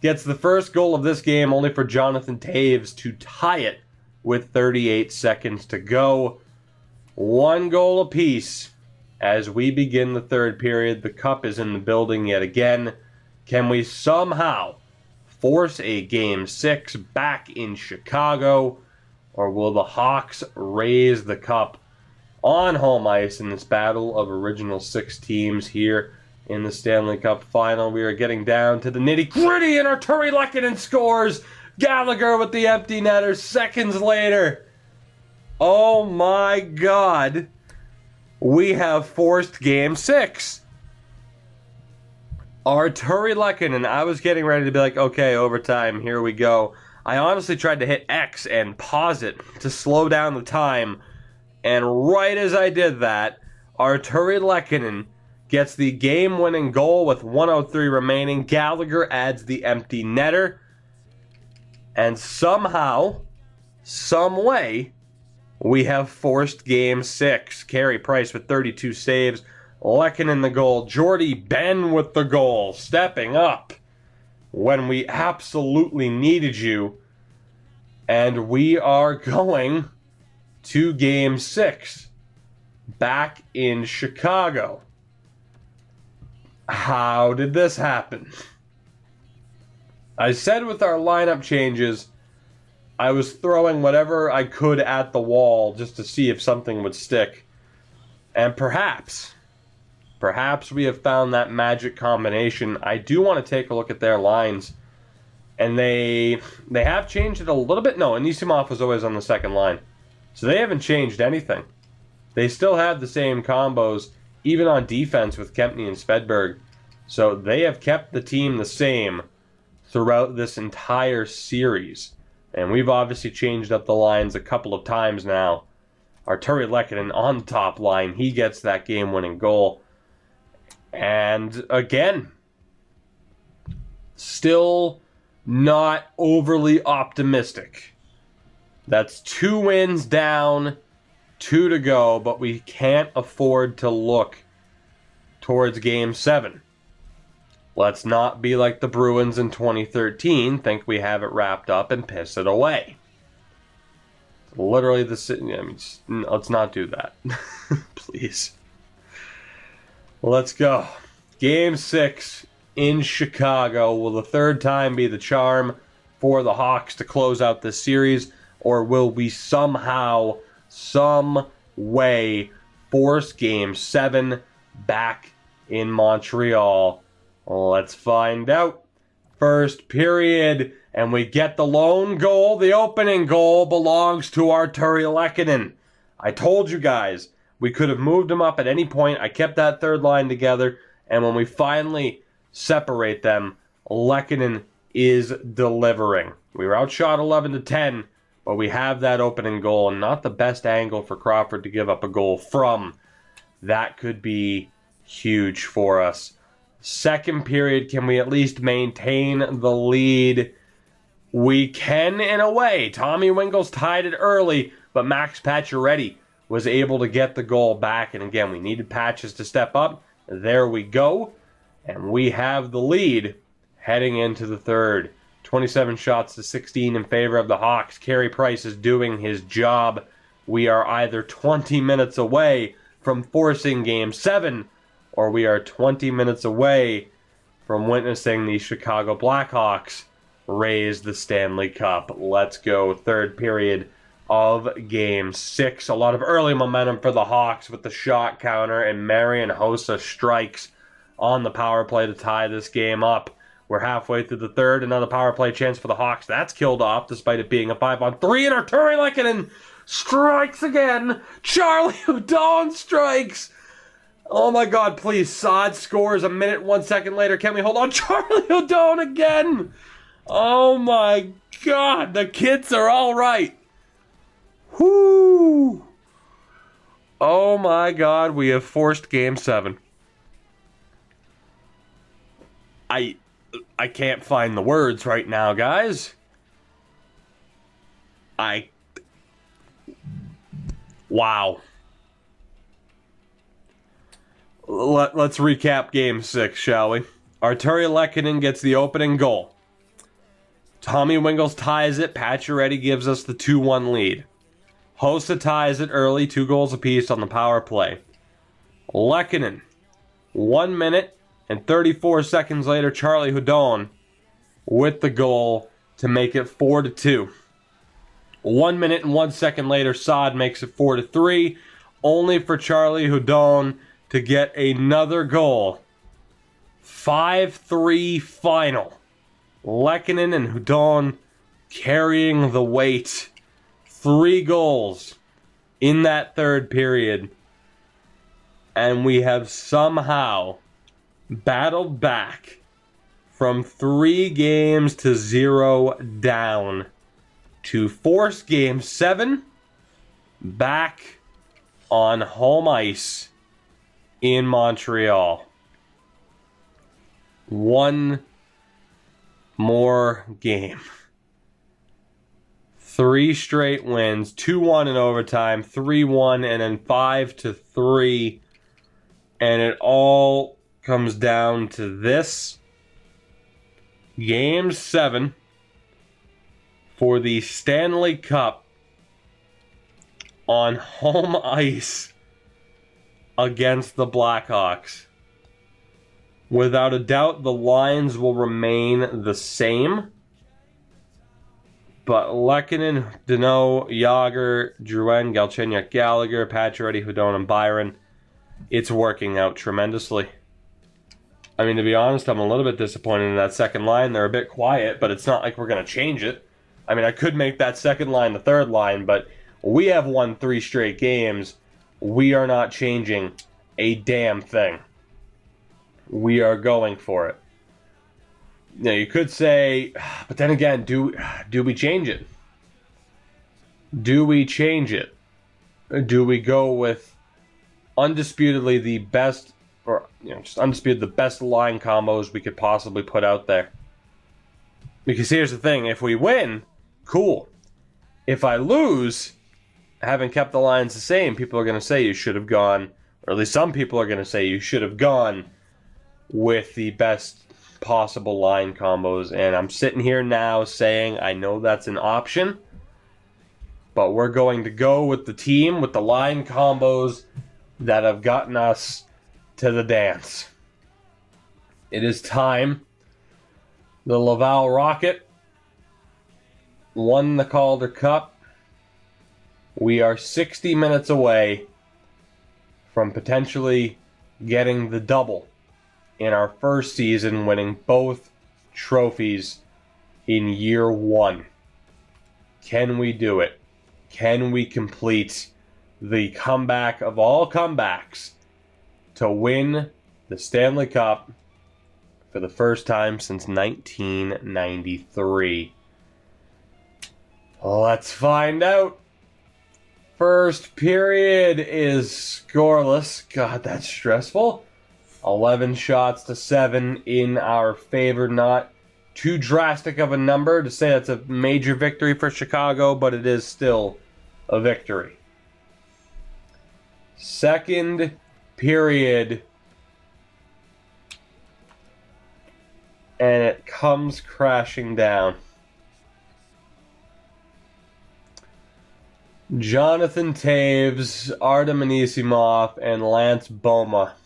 gets the first goal of this game, only for Jonathan Toews to tie it with 38 seconds to go. One goal apiece as we begin the third period. The cup is in the building yet again. Can we somehow force a Game 6 back in Chicago, or will the Hawks raise the cup on home ice in this battle of original six teams here in the Stanley Cup Final? We are getting down to the nitty-gritty, and Arturi Lehkonen scores. Gallagher with the empty netter seconds later. Oh my God. We have forced Game 6. Arturi Lehkonen, I was getting ready to be like, okay, overtime, here we go. I honestly tried to hit X and pause it to slow down the time. And right as I did that, Arturi Lehkonen gets the game-winning goal with 1:03 remaining. Gallagher adds the empty netter. And somehow, some way, we have forced Game 6. Carey Price with 32 saves. Lehkonen the goal. Jordy Ben with the goal. Stepping up when we absolutely needed you. And we are going to Game 6 back in Chicago. How did this happen? I said with our lineup changes, I was throwing whatever I could at the wall just to see if something would stick. And perhaps we have found that magic combination. I do want to take a look at their lines. And they have changed it a little bit. No, Anisimov was always on the second line. So they haven't changed anything. They still have the same combos, even on defense with Kempny and Svedberg. So they have kept the team the same throughout this entire series. And we've obviously changed up the lines a couple of times now. Arturi Lehkonen on the top line. He gets that game-winning goal. And again, still not overly optimistic. That's 2 wins down, 2 to go, but we can't afford to look towards Game 7. Let's not be like the Bruins in 2013, think we have it wrapped up and piss it away. Literally, let's not do that. Please. Let's go. Game 6 in Chicago. Will the third time be the charm for the Hawks to close out this series? Or will we somehow, some way, force Game 7 back in Montreal? Let's find out. First period, and we get the lone goal. The opening goal belongs to Arturi Lehkonen. I told you guys, we could have moved him up at any point. I kept that third line together, and when we finally separate them, Lehkonen is delivering. We were outshot 11-10, but we have that opening goal, and not the best angle for Crawford to give up a goal from. That could be huge for us. Second period, can we at least maintain the lead? We can in a way. Tommy Wingels tied it early, but Max Pacioretty was able to get the goal back. And again, we needed Patches to step up. There we go. And we have the lead heading into the third. 27 shots to 16 in favor of the Hawks. Carey Price is doing his job. We are either 20 minutes away from forcing Game 7, or we are 20 minutes away from witnessing the Chicago Blackhawks raise the Stanley Cup. Let's go. Third period of Game 6. A lot of early momentum for the Hawks with the shot counter, and Marian Hossa strikes on the power play to tie this game up. We're halfway through the third. Another power play chance for the Hawks. That's killed off despite it being a 5-on-3, and Arturi Lehkonen strikes again. Charlie Hudon strikes. Oh my God, please. Saad scores a minute, 1 second later. Can we hold on? Charlie Hudon again. Oh my God, the kids are all right. Whoo. Oh my God, we have forced Game 7. I can't find the words right now, guys. Wow. Let's recap Game 6, shall we? Arturi Lehkonen gets the opening goal. Tommy Wingels ties it. Pacioretty gives us the 2-1 lead. Hossa ties it early, 2 goals apiece on the power play. Lehkonen, 1 minute and 34 seconds later, Charlie Hudon with the goal to make it 4-2. 1 minute and 1 second later, Saad makes it 4-3, only for Charlie Hudon to get another goal. 5-3 final. Lehkonen and Hudon carrying the weight. 3 goals in that third period. And we have somehow battled back from 3 games to 0 down to force Game 7 back on home ice in Montreal. 1 more game. 3 straight wins, 2-1 in overtime, 3-1, and then 5-3. And it all comes down to this. Game 7 for the Stanley Cup on home ice against the Blackhawks. Without a doubt, the lines will remain the same. But Lehkonen, Danault, Yager, Drouin, Galchenyuk, Gallagher, Pacioretty, Hudon, and Byron, it's working out tremendously. I mean, to be honest, I'm a little bit disappointed in that second line. They're a bit quiet, but it's not like we're going to change it. I mean, I could make that second line the third line, but we have won 3 straight games. We are not changing a damn thing. We are going for it. Now, you could say, but then again, do we change it? Do we change it? Do we go with undisputedly the best, or just undisputed the best line combos we could possibly put out there? Because here's the thing, if we win, cool. If I lose, having kept the lines the same, people are going to say you should have gone, or at least some people are going to say you should have gone with the best possible line combos. And I'm sitting here now saying I know that's an option, but we're going to go with the team with the line combos that have gotten us to the dance. It is time. The Laval Rocket won the Calder Cup. We are 60 minutes away from potentially getting the double in our first season, winning both trophies in year 1. Can we do it? Can we complete the comeback of all comebacks to win the Stanley Cup for the first time since 1993? Let's find out. First period is scoreless. God, that's stressful. 11 shots to 7 in our favor. Not too drastic of a number to say that's a major victory for Chicago, but it is still a victory. Second period, and it comes crashing down. Jonathan Toews, Artem Anisimov, and Lance Boma.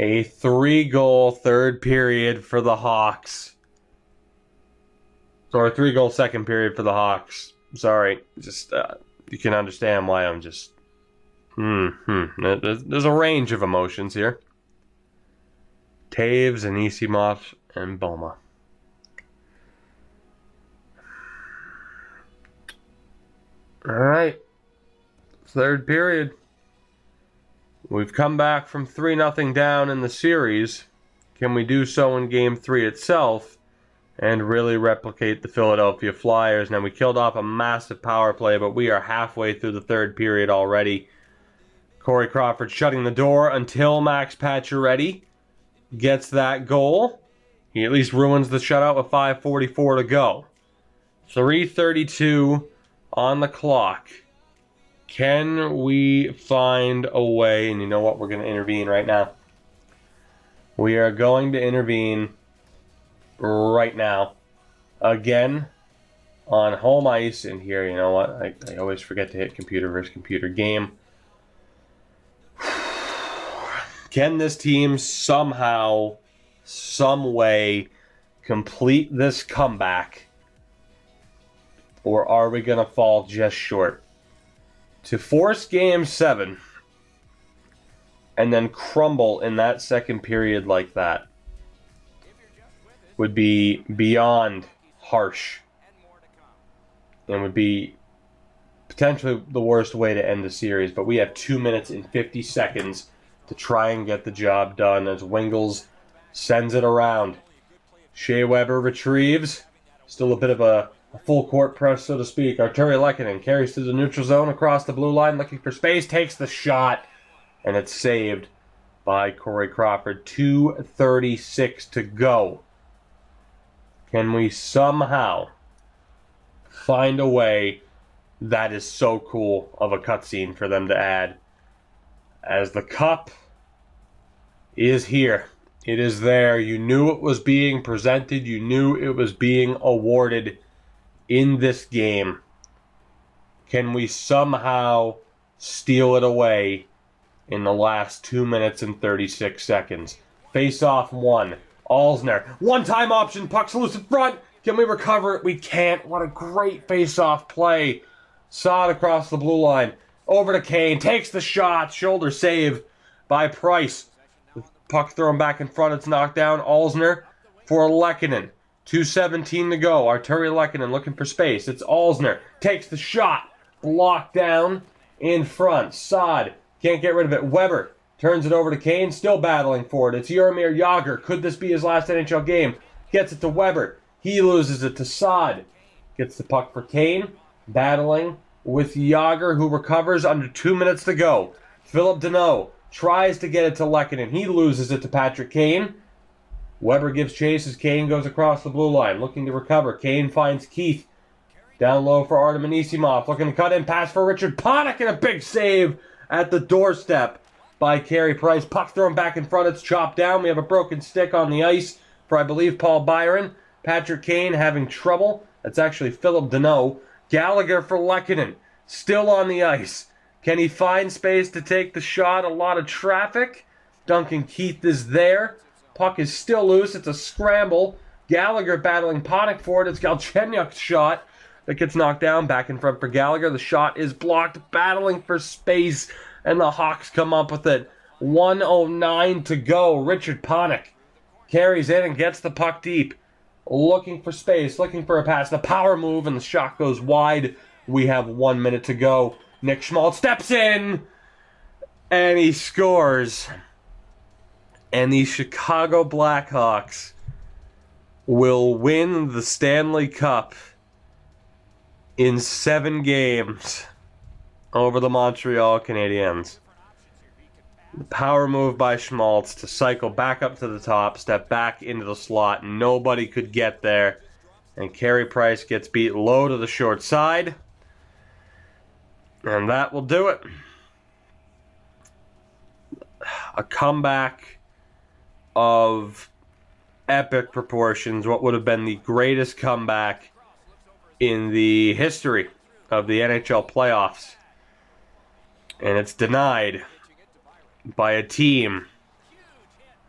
A 3-goal third period for the Hawks. Or a 3-goal second period for the Hawks. Sorry, just you can understand why I'm just... There's a range of emotions here. Toews, Anisimov, and Boma. All right. Third period. We've come back from 3-0 down in the series. Can we do so in Game 3 itself and really replicate the Philadelphia Flyers? Now, we killed off a massive power play, but we are halfway through the third period already. Corey Crawford shutting the door until Max Pacioretty gets that goal. He at least ruins the shutout with 5:44 to go. 3:32 on the clock. Can we find a way? And you know what? We're going to intervene right now. We are going to intervene right now. Again, on home ice. And here, you know what? I always forget to hit computer versus computer game. Can this team somehow, some way, complete this comeback? Or are we going to fall just short? To force Game 7 and then crumble in that second period like that would be beyond harsh and would be potentially the worst way to end the series. But we have 2 minutes and 50 seconds to try and get the job done as Wingels sends it around. Shea Weber retrieves. Still a bit of a full court press, so to speak. Arturi Lehkonen carries to the neutral zone across the blue line, looking for space, takes the shot, and it's saved by Corey Crawford. 2:36 to go. Can we somehow find a way? That is so cool of a cutscene for them to add. As the cup is here. It is there. You knew it was being presented. You knew it was being awarded in this game. Can we somehow steal it away in the last 2 minutes and 36 seconds? Face-off one. Alzner. One-time option. Puck's loose in front. Can we recover it? We can't. What a great face-off play. Saw it across the blue line. Over to Kane. Takes the shot. Shoulder save by Price. Puck thrown back in front. It's knocked down. Alzner for Lehkonen. 2:17 to go. Arturi Lehkonen looking for space. It's Alzner. Takes the shot. Blocked down in front. Saad can't get rid of it. Weber turns it over to Kane. Still battling for it. It's Jaromir Jagr. Could this be his last NHL game? Gets it to Weber. He loses it to Saad. Gets the puck for Kane. Battling with Jagr, who recovers under 2 minutes to go. Philip Deneau tries to get it to Lehkonen. He loses it to Patrick Kane. Weber gives chase as Kane goes across the blue line, looking to recover. Kane finds Keith. Down low for Artem Anisimov, looking to cut in, pass for Richard Panik, and a big save at the doorstep by Carey Price. Puck thrown back in front, it's chopped down. We have a broken stick on the ice for, I believe, Paul Byron. Patrick Kane having trouble. That's actually Philip Deneau. Gallagher for Lehkonen, still on the ice. Can he find space to take the shot? A lot of traffic. Duncan Keith is there. Puck is still loose. It's a scramble. Gallagher battling Panik for it. It's Galchenyuk's shot that gets knocked down. Back in front for Gallagher. The shot is blocked. Battling for space. And the Hawks come up with it. 1:09 to go. Richard Panik carries in and gets the puck deep. Looking for space. Looking for a pass. The power move and the shot goes wide. We have 1 minute to go. Nick Schmaltz steps in. And he scores. And the Chicago Blackhawks will win the Stanley Cup in 7 games over the Montreal Canadiens. The power move by Schmaltz to cycle back up to the top, step back into the slot. Nobody could get there. And Carey Price gets beat low to the short side. And that will do it. A comeback of epic proportions, what would have been the greatest comeback in the history of the NHL playoffs. And it's denied by a team,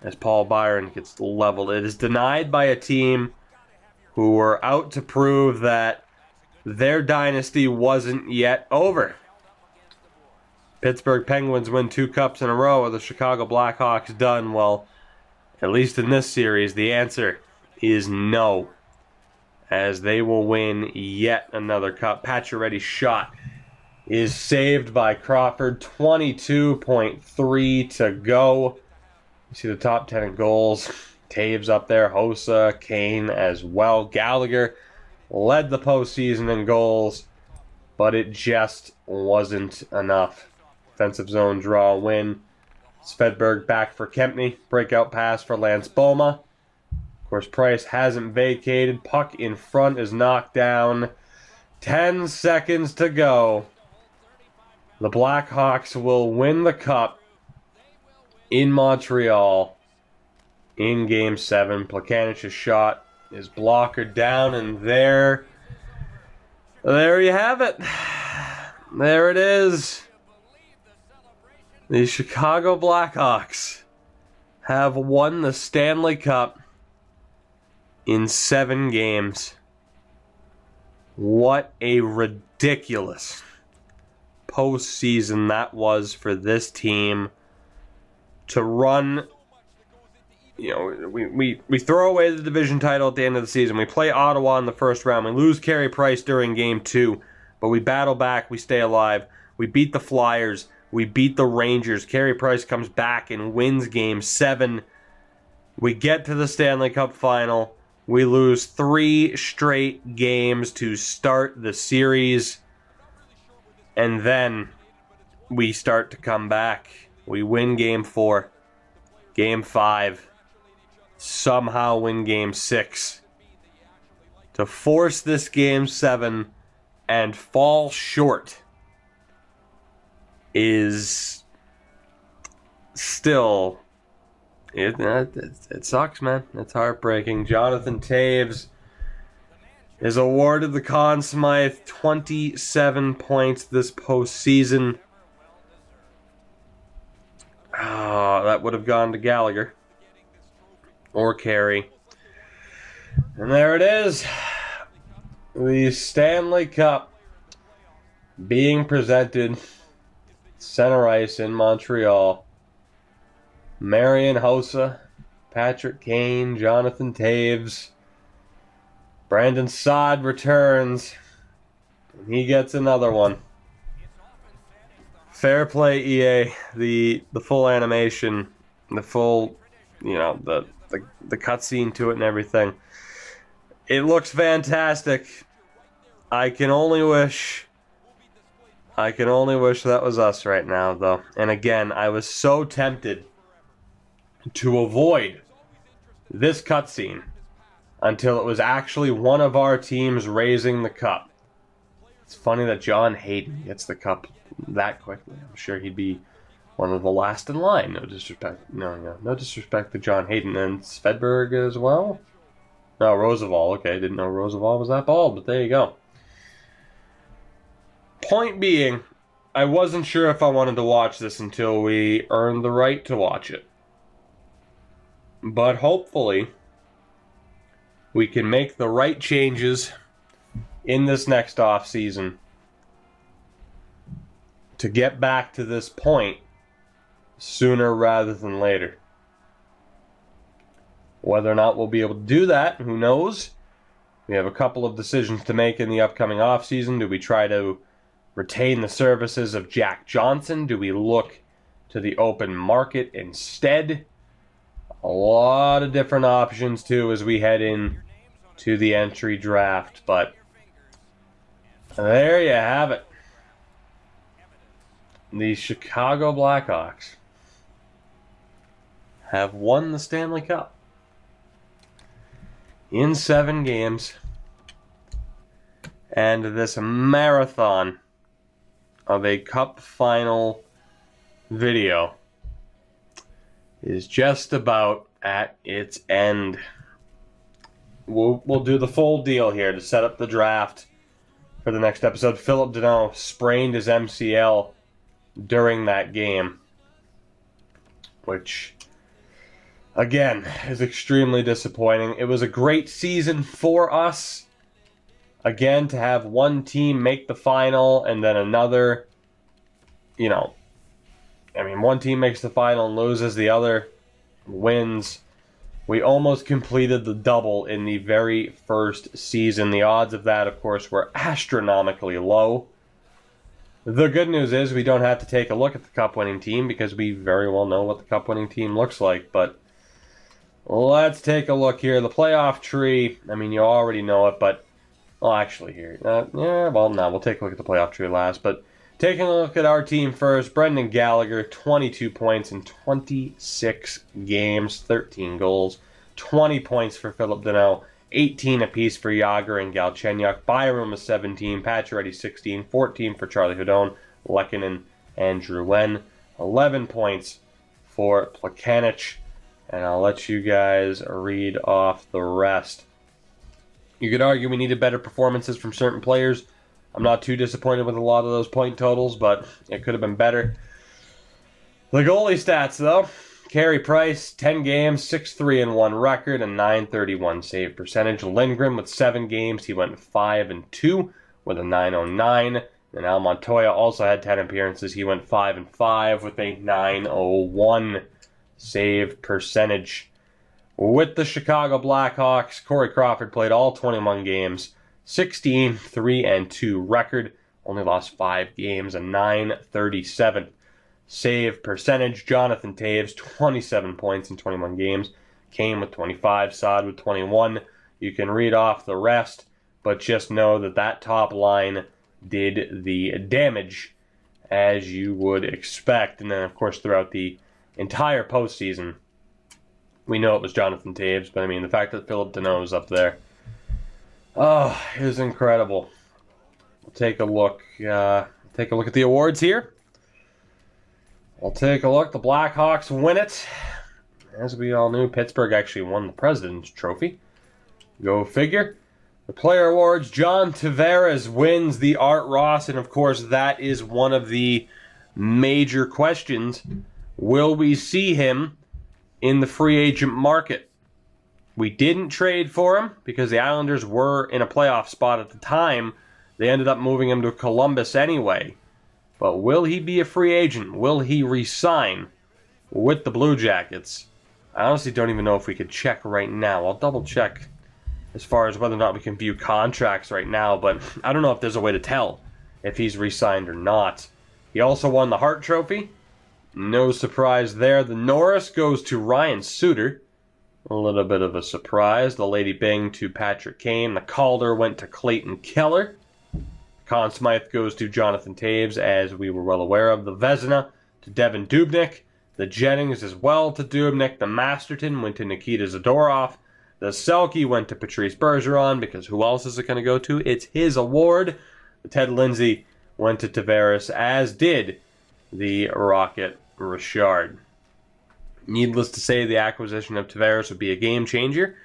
as Paul Byron gets leveled. It is denied by a team who were out to prove that their dynasty wasn't yet over. Pittsburgh Penguins win 2 cups in a row. Are the Chicago Blackhawks done? Well, at least in this series, the answer is no, as they will win yet another cup. Pacioretty's shot is saved by Crawford. 22.3 to go. You see the top 10 in goals. Taves up there. Hossa, Kane as well. Gallagher led the postseason in goals, but it just wasn't enough. Defensive zone draw win. Svedberg back for Kempney. Breakout pass for Lance Boma. Of course, Price hasn't vacated. Puck in front is knocked down. 10 seconds to go. The Blackhawks will win the Cup in Montreal in Game 7. Plekanich's shot is blocker down, and there you have it. There it is. The Chicago Blackhawks have won the Stanley Cup in 7 games. What a ridiculous postseason that was for this team to run. You know, we throw away the division title at the end of the season. We play Ottawa in the first round. We lose Carey Price during Game 2, but we battle back. We stay alive. We beat the Flyers. We beat the Rangers. Carey Price comes back and wins Game 7. We get to the Stanley Cup Final. We lose 3 straight games to start the series. And then we start to come back. We win Game 4. Game 5. Somehow win Game 6. To force this Game 7 and fall short is still... It sucks, man. It's heartbreaking. Jonathan Taves is awarded the Conn Smythe. 27 points this postseason. That would have gone to Gallagher. Or Carey. And there it is. The Stanley Cup being presented center ice in Montreal. Marian Hossa, Patrick Kane, Jonathan Taves. Brandon Saad returns. And he gets another one. Fair play, EA. The full animation, the full, the cutscene to it and everything. It looks fantastic. I can only wish that was us right now, though. And again, I was so tempted to avoid this cutscene until it was actually one of our teams raising the cup. It's funny that John Hayden gets the cup that quickly. I'm sure he'd be one of the last in line. No disrespect. No disrespect to John Hayden and Svedberg as well. No, Roosevelt. Okay, didn't know Roosevelt was that bald, but there you go. Point being, I wasn't sure if I wanted to watch this until we earned the right to watch it. But hopefully, we can make the right changes in this next off season to get back to this point sooner rather than later. Whether or not we'll be able to do that, who knows? We have a couple of decisions to make in the upcoming off season. Do we try to retain the services of Jack Johnson? Do we look to the open market instead? A lot of different options, too, as we head in to the entry draft. But there you have it. The Chicago Blackhawks have won the Stanley Cup in 7 games. And this marathon of a Cup Final video is just about at its end. We'll do the full deal here to set up the draft for the next episode. Philip Deneau sprained his MCL during that game, which, again, is extremely disappointing. It was a great season for us. Again, to have one team make the final and then another, one team makes the final and loses, the other wins. We almost completed the double in the very first season. The odds of that, of course, were astronomically low. The good news is we don't have to take a look at the Cup-winning team because we very well know what the Cup-winning team looks like. But let's take a look here. The playoff tree, I mean, you already know it, but... Well, actually, here. We'll take a look at the playoff tree last. But taking a look at our team first, Brendan Gallagher, 22 points in 26 games, 13 goals, 20 points for Philip Deneau, 18 apiece for Jágr and Galchenyuk, Byram with 17, Pacioretty 16, 14 for Charlie Hudon, Lehkonen, and Drouin, 11 points for Plekanec, and I'll let you guys read off the rest. You could argue we needed better performances from certain players. I'm not too disappointed with a lot of those point totals, but it could have been better. The goalie stats, though. Carey Price, 10 games, 6-3-1 record, and .931 save percentage. Lindgren with 7 games, he went 5-2 with a .909. And Al Montoya also had 10 appearances. He went 5-5 with a .901 save percentage. With the Chicago Blackhawks, Corey Crawford played all 21 games, 16-3-2 record, only lost 5 games, a .937 save percentage. Jonathan Toews, 27 points in 21 games, Kane with 25, Saad with 21. You can read off the rest, but just know that that top line did the damage as you would expect. And then, of course, throughout the entire postseason, we know it was Jonathan Toews, but I mean, the fact that Philip Deneau is up there, it was incredible. We'll take a look. Take a look at the awards here. We'll take a look. The Blackhawks win it. As we all knew, Pittsburgh actually won the President's Trophy. Go figure. The player awards, John Tavares wins the Art Ross, and of course, that is one of the major questions. Will we see him in the free agent market? We didn't trade for him because the Islanders were in a playoff spot at the time. They ended up moving him to Columbus anyway. But will he be a free agent? Will he re-sign with the Blue Jackets? I honestly don't even know if we could check right now. I'll double check as far as whether or not we can view contracts right now, but I don't know if there's a way to tell if he's re-signed or not. He also won the Hart Trophy. No surprise there. The Norris goes to Ryan Suter. A little bit of a surprise. The Lady Byng to Patrick Kane. The Calder went to Clayton Keller. Conn Smythe goes to Jonathan Toews, as we were well aware of. The Vezina to Devin Dubnyk. The Jennings as well to Dubnyk. The Masterton went to Nikita Zadorov. The Selke went to Patrice Bergeron, because who else is it going to go to? It's his award. The Ted Lindsay went to Tavares, as did the Rocket Richard. Needless to say, the acquisition of Tavares would be a game changer.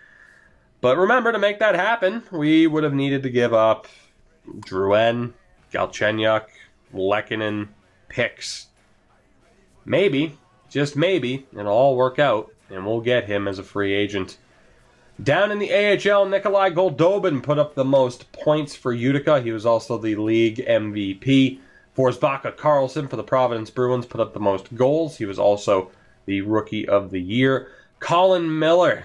But remember, to make that happen, we would have needed to give up Drouin, Galchenyuk, Lehkonen, picks. Maybe, just maybe, it'll all work out, and we'll get him as a free agent. Down in the AHL, Nikolai Goldobin put up the most points for Utica. He was also the league MVP. Forsbacka Karlsson for the Providence Bruins put up the most goals. He was also the Rookie of the Year. Colin Miller,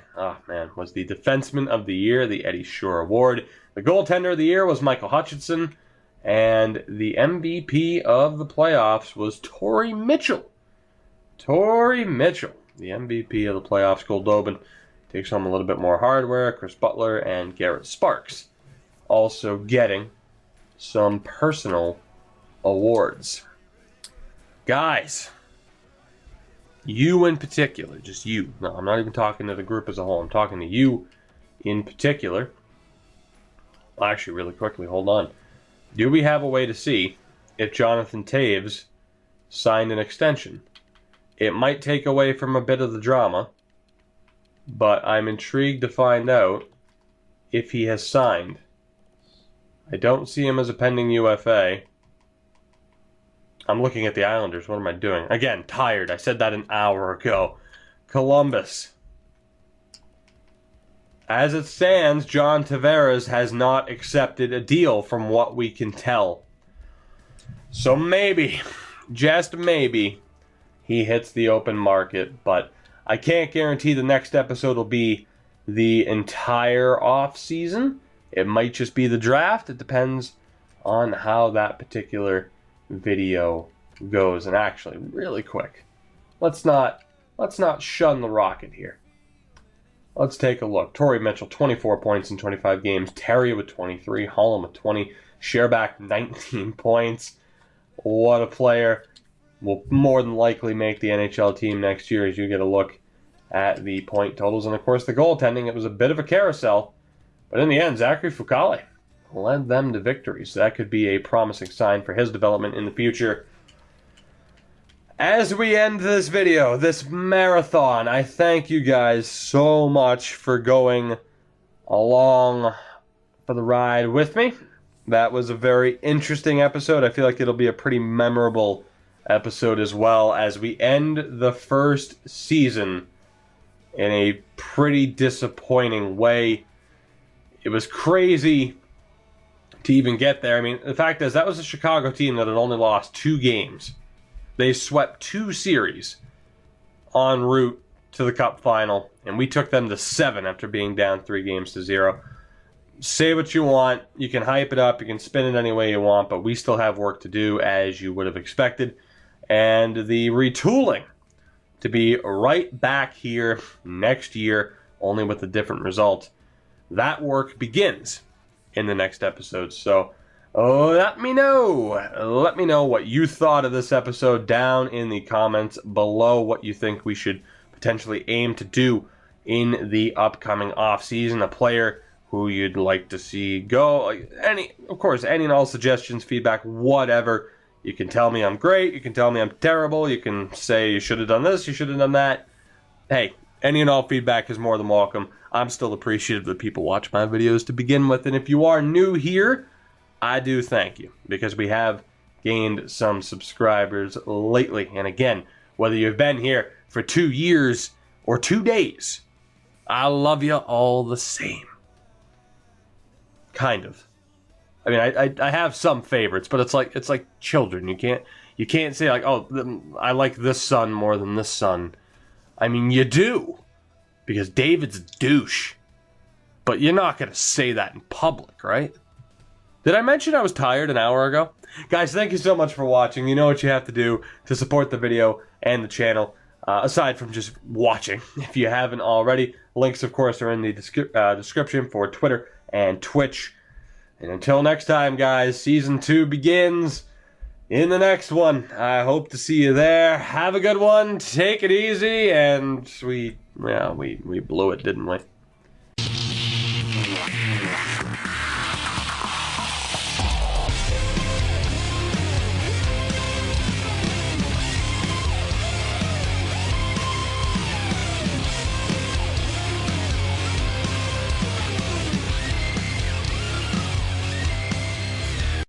was the Defenseman of the Year, the Eddie Shore Award. The Goaltender of the Year was Michael Hutchinson. And the MVP of the playoffs was Torrey Mitchell. Torrey Mitchell, the MVP of the playoffs. Goldobin takes home a little bit more hardware. Chris Butler and Garrett Sparks also getting some personal awards. Guys, you in particular, just you. No, I'm not even talking to the group as a whole. I'm talking to you in particular. Well, actually, really quickly, hold on. Do we have a way to see if Jonathan Toews signed an extension? It might take away from a bit of the drama, but I'm intrigued to find out if he has signed. I don't see him as a pending UFA. I'm looking at the Islanders. What am I doing? Again, tired. I said that an hour ago. Columbus. As it stands, John Tavares has not accepted a deal from what we can tell. So maybe, just maybe, he hits the open market. But I can't guarantee the next episode will be the entire off season. It might just be the draft. It depends on how that particular video goes. And actually, really quick, let's not shun the Rocket here. Let's take a look. Torrey Mitchell, 24 points in 25 games. Terry with 23. Holland with 20. Sherbak, 19 points. What a player. Will more than likely make the NHL team next year as you get a look at the point totals. And, of course, the goaltending. It was a bit of a carousel. But in the end, Zachary Fucale led them to victory. So that could be a promising sign for his development in the future. As we end this video, this marathon, I thank you guys so much for going along for the ride with me. That was a very interesting episode. I feel like it'll be a pretty memorable episode as well as we end the first season in a pretty disappointing way. It was crazy to even get there. I mean, the fact is, that was a Chicago team that had only lost 2 games. They swept 2 series en route to the Cup Final, and we took them to 7 after being down 3-0. Say what you want. You can hype it up. You can spin it any way you want, but we still have work to do, as you would have expected. And the retooling to be right back here next year, only with a different result. That work begins in the next episode. So let me know. Let me know what you thought of this episode down in the comments below, what you think we should potentially aim to do in the upcoming offseason. A player who you'd like to see go. Any and all suggestions, feedback, whatever. You can tell me I'm great. You can tell me I'm terrible. You can say you should have done this, you should have done that. Hey, any and all feedback is more than welcome. I'm still appreciative that people watch my videos to begin with. And if you are new here, I do thank you, because we have gained some subscribers lately. And again, whether you've been here for 2 years or 2 days, I love you all the same. Kind of. I mean, I have some favorites, but it's like children. You can't say like, oh, I like this son more than this son. I mean, you do, because David's a douche. But you're not going to say that in public, right? Did I mention I was tired an hour ago? Guys, thank you so much for watching. You know what you have to do to support the video and the channel, aside from just watching, if you haven't already. Links, of course, are in the description for Twitter and Twitch. And until next time, guys, Season 2 begins in the next one. I hope to see you there. Have a good one. Take it easy. And we blew it, didn't we?